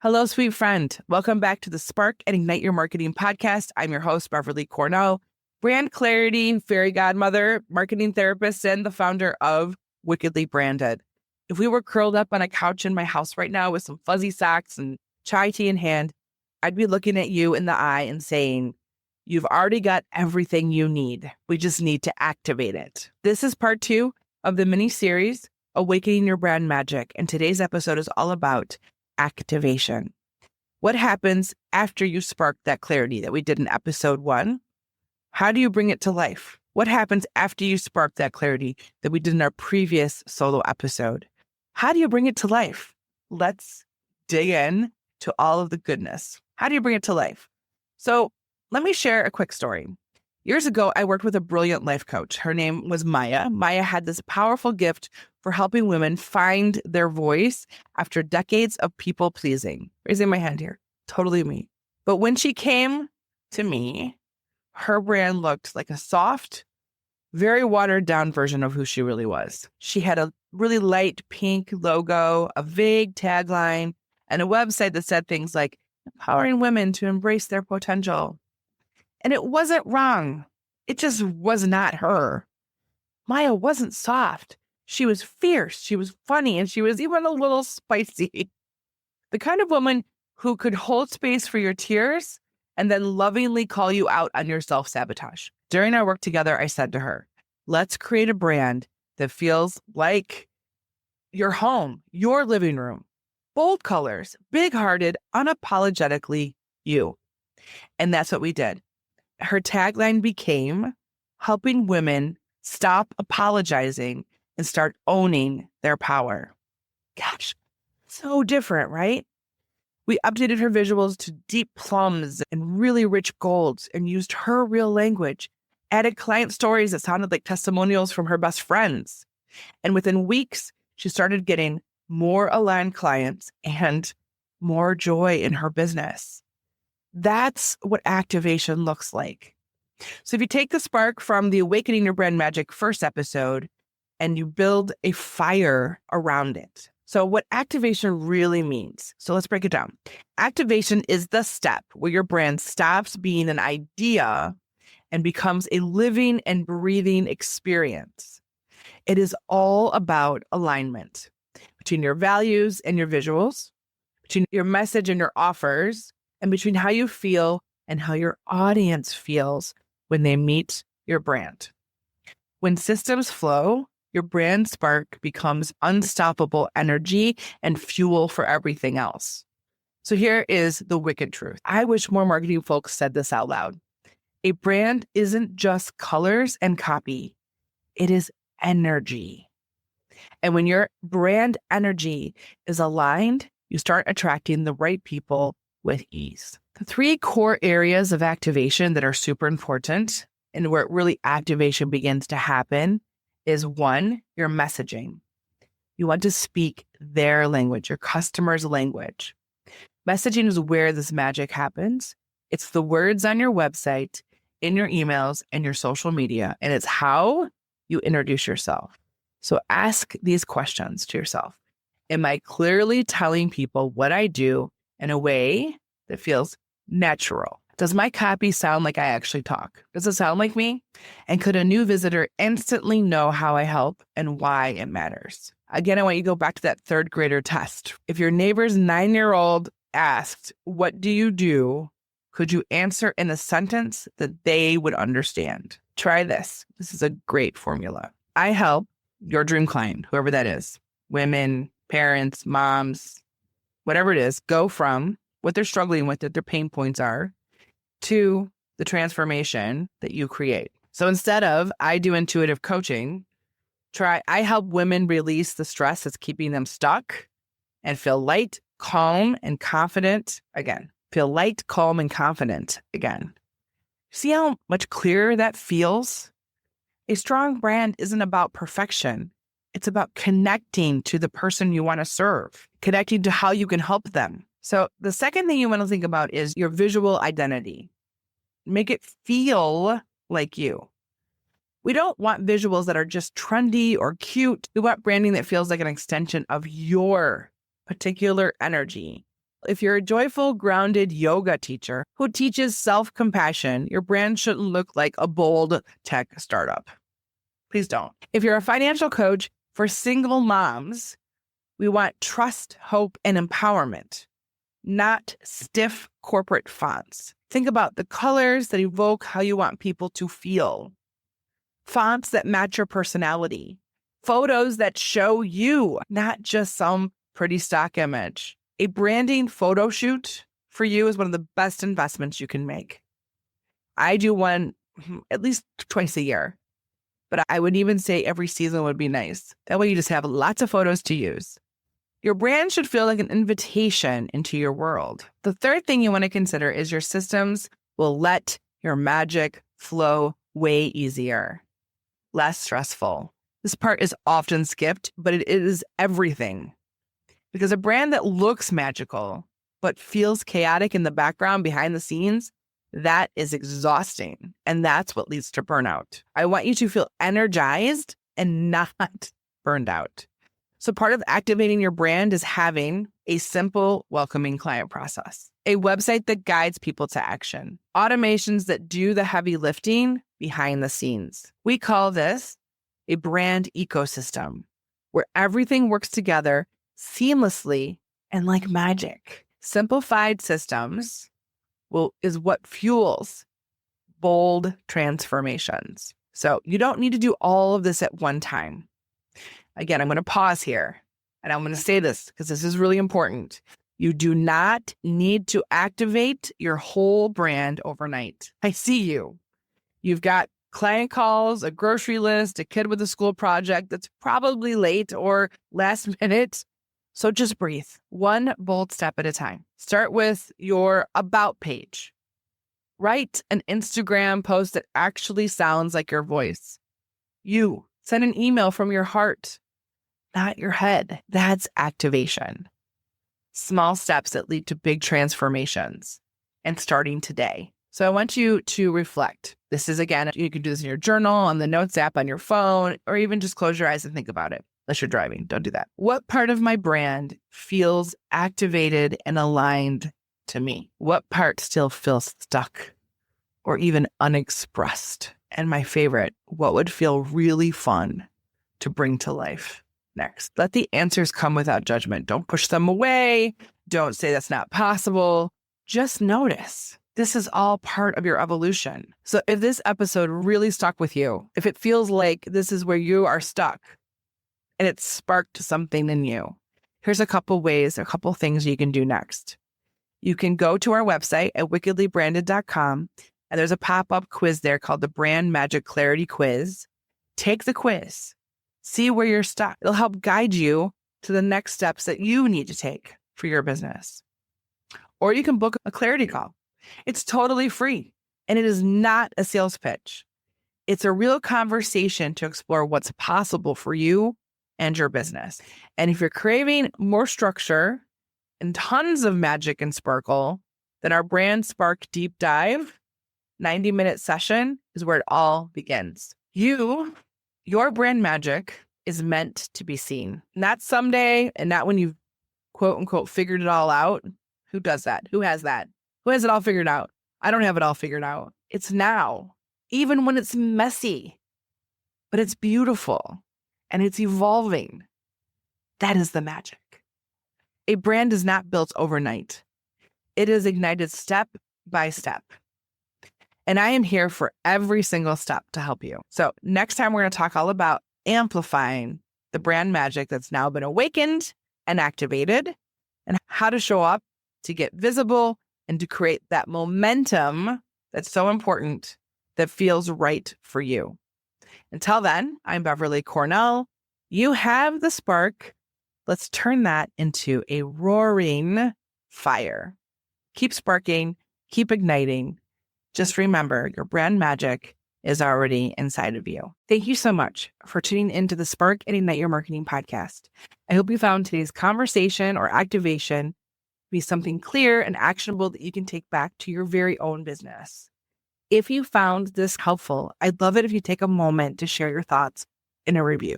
Hello, sweet friend. Welcome back to the Spark and Ignite Your Marketing podcast. I'm your host, Beverly Cornell, brand clarity, fairy godmother, marketing therapist, and the founder of Wickedly Branded. If we were curled up on a couch in my house right now with some fuzzy socks and chai tea in hand, I'd be looking at you in the eye and saying, you've already got everything you need. We just need to activate it. This is part 2 of the mini series, Awakening Your Brand Magic. And today's episode is all about activation. What happens after you spark that clarity that we did in episode 1? How do you bring it to life? What happens after you spark that clarity that we did in our previous solo episode? How do you bring it to life? Let's dig in to all of the goodness. How do you bring it to life? So let me share a quick story. Years ago, I worked with a brilliant life coach. Her name was Maya. Maya had this powerful gift for helping women find their voice after decades of people pleasing. Raising my hand here, totally me. But when she came to me, her brand looked like a soft, very watered down version of who she really was. She had a really light pink logo, a vague tagline, and a website that said things like empowering women to embrace their potential. And it wasn't wrong. It just was not her. Maya wasn't soft. She was fierce. She was funny. And she was even a little spicy. The kind of woman who could hold space for your tears and then lovingly call you out on your self-sabotage. During our work together, I said to her, let's create a brand that feels like your home, your living room. Bold colors, big-hearted, unapologetically you. And that's what we did. Her tagline became helping women stop apologizing and start owning their power. Gosh, so different, right? We updated her visuals to deep plums and really rich golds and used her real language, added client stories that sounded like testimonials from her best friends. And within weeks, she started getting more aligned clients and more joy in her business. That's what activation looks like. So if you take the spark from the Awakening Your Brand Magic first episode and you build a fire around it. So what activation really means. So let's break it down. Activation is the step where your brand stops being an idea and becomes a living and breathing experience. It is all about alignment between your values and your visuals, between your message and your offers, and between how you feel and how your audience feels when they meet your brand. When systems flow, your brand spark becomes unstoppable energy and fuel for everything else. So here is the wicked truth. I wish more marketing folks said this out loud. A brand isn't just colors and copy. It is energy. And when your brand energy is aligned, you start attracting the right people with ease. The 3 core areas of activation that are super important and where really activation begins to happen is 1, your messaging. You want to speak their language, your customer's language. Messaging is where this magic happens. It's the words on your website, in your emails, and your social media, and it's how you introduce yourself. So ask these questions to yourself. Am I clearly telling people what I do in a way that feels natural? Does my copy sound like I actually talk? Does it sound like me? And could a new visitor instantly know how I help and why it matters? Again, I want you to go back to that 3rd grader test. If your neighbor's 9-year-old asked, what do you do? Could you answer in a sentence that they would understand? Try this. This is a great formula. I help your dream client, whoever that is, women, parents, moms, whatever it is, go from what they're struggling with, that their pain points are, to the transformation that you create. So instead of I do intuitive coaching, try I help women release the stress that's keeping them stuck and feel light, calm, and confident again. Feel light, calm, and confident again. See how much clearer that feels? A strong brand isn't about perfection. It's about connecting to the person you want to serve, connecting to how you can help them. So the second thing you want to think about is your visual identity. Make it feel like you. We don't want visuals that are just trendy or cute. We want branding that feels like an extension of your particular energy, If you're a joyful, grounded yoga teacher who teaches self-compassion, your brand shouldn't look like a bold tech startup. Please don't. If you're a financial coach for single moms, we want trust, hope, and empowerment, not stiff corporate fonts. Think about the colors that evoke how you want people to feel. Fonts that match your personality. Photos that show you, not just some pretty stock image. A branding photo shoot for you is one of the best investments you can make. I do one at least twice a year, but I would even say every season would be nice. That way you just have lots of photos to use. Your brand should feel like an invitation into your world. The third thing you want to consider is your systems will let your magic flow way easier, less stressful. This part is often skipped, but it is everything. Because a brand that looks magical, but feels chaotic in the background behind the scenes, that is exhausting. And that's what leads to burnout. I want you to feel energized and not burned out. So part of activating your brand is having a simple, welcoming client process, a website that guides people to action, automations that do the heavy lifting behind the scenes. We call this a brand ecosystem where everything works together seamlessly and like magic. Simplified systems is what fuels bold transformations. So you don't need to do all of this at one time. Again, I'm going to pause here and I'm going to say this because this is really important. You do not need to activate your whole brand overnight. I see you. You've got client calls, a grocery list, a kid with a school project that's probably late or last minute. So just breathe, one bold step at a time. Start with your about page. Write an Instagram post that actually sounds like your voice. You send an email from your heart, not your head. That's activation. Small steps that lead to big transformations and starting today. So I want you to reflect. This is, again, you can do this in your journal, on the notes app, on your phone, or even just close your eyes and think about it. Unless you're driving, don't do that. What part of my brand feels activated and aligned to me? What part still feels stuck or even unexpressed? And my favorite, what would feel really fun to bring to life next? Let the answers come without judgment. Don't push them away. Don't say that's not possible. Just notice. This is all part of your evolution. So if this episode really stuck with you, if it feels like this is where you are stuck and it sparked something in you, here's a couple ways, a couple things you can do next. You can go to our website at wickedlybranded.com, and there's a pop-up quiz there called the Brand Magic Clarity Quiz. Take the quiz. See where you're stuck. It'll help guide you to the next steps that you need to take for your business. Or you can book a clarity call. It's totally free, and it is not a sales pitch. It's a real conversation to explore what's possible for you and your business. And if you're craving more structure and tons of magic and sparkle, then our Brand Spark Deep Dive 90-minute session is where it all begins. Your brand magic is meant to be seen. Not someday and not when you've quote unquote figured it all out. Who does that? Who has that? Who has it all figured out? I don't have it all figured out. It's now, even when it's messy, but it's beautiful and it's evolving. That is the magic. A brand is not built overnight. It is ignited step by step. And I am here for every single step to help you. So next time we're going to talk all about amplifying the brand magic that's now been awakened and activated and how to show up to get visible and to create that momentum that's so important that feels right for you. Until then, I'm Beverly Cornell. You have the spark. Let's turn that into a roaring fire. Keep sparking, keep igniting. Just remember, your brand magic is already inside of you. Thank you so much for tuning into the Spark and Ignite Your Marketing podcast. I hope you found today's conversation or activation be something clear and actionable that you can take back to your very own business. If you found this helpful, I'd love it if you take a moment to share your thoughts in a review.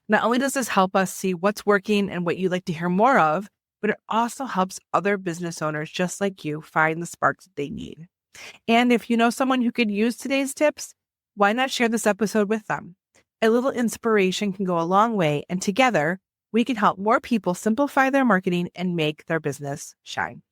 Not only does this help us see what's working and what you'd like to hear more of, but it also helps other business owners just like you find the spark that they need. And if you know someone who could use today's tips, why not share this episode with them? A little inspiration can go a long way, and together we can help more people simplify their marketing and make their business shine.